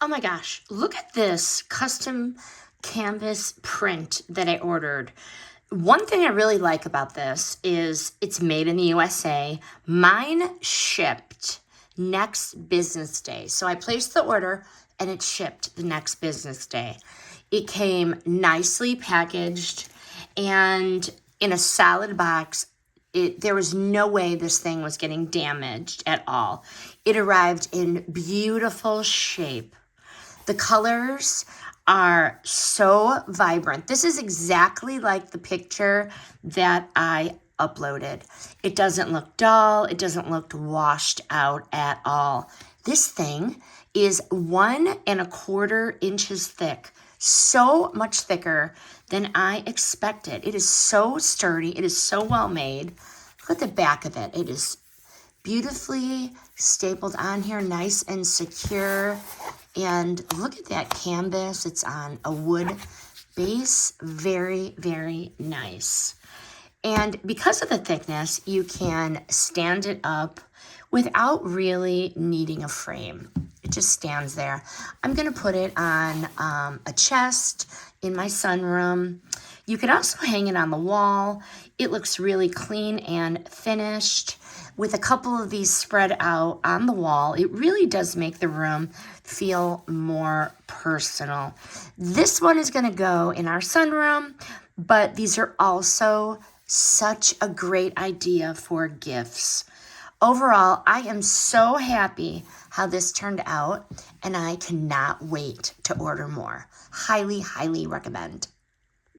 Oh my gosh, look at this custom canvas print that I ordered. One thing I really like about this is it's made in the USA. Mine shipped next business day. So I placed the order and it shipped the next business day. It came nicely packaged and in a solid box. There was no way this thing was getting damaged at all. It arrived in beautiful shape. The colors are so vibrant. This is exactly like the picture that I uploaded. It doesn't look dull. It doesn't look washed out at all. This thing is 1¼ inches thick. So much thicker than I expected. It is so sturdy. It is so well made. Look at the back of it. It is beautifully stapled on here, nice and secure. And look at that canvas. It's on a wood base. Very, very nice. And because of the thickness, you can stand it up without really needing a frame. It just stands there. I'm going to put it on a chest in my sunroom. You could also hang it on the wall. It looks really clean and finished. With a couple of these spread out on the wall, it really does make the room feel more personal. This one is going to go in our sunroom, but these are also such a great idea for gifts. Overall, I am so happy how this turned out, and I cannot wait to order more. Highly, highly recommend.